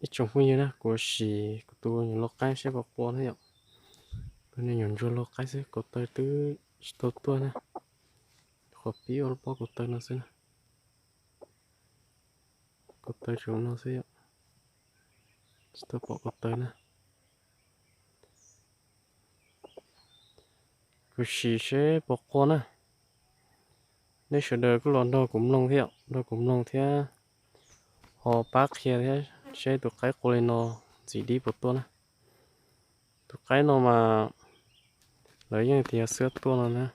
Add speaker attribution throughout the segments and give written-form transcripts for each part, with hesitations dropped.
Speaker 1: ít trồng cũng như nè của xì của tôi những lọc cái sẽ bọc bò thế ạ tôi nên nhận cho lọc cái sẽ có tới tứ tốt tua nè khó bí ở bó của tôi nó sẽ nè có tới chúng nó sẽ ạ tôi bỏ có tới nè của xì sẽ bọc bò nè nếu sửa đời cái lon đâu cũng long thế ạ đâu cũng long thế họ bác kia thế sẽ tụi cái cô lên nó chỉ đi một tuần nè tụi cái nó mà lấy những thì sữa tuần rồi nè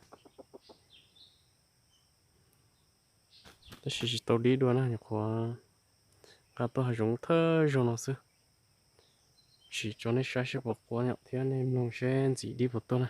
Speaker 1: 这是道理多呢，你看，俺都还用它用了是，是叫你啥时不过了，天天弄些自己不多呢。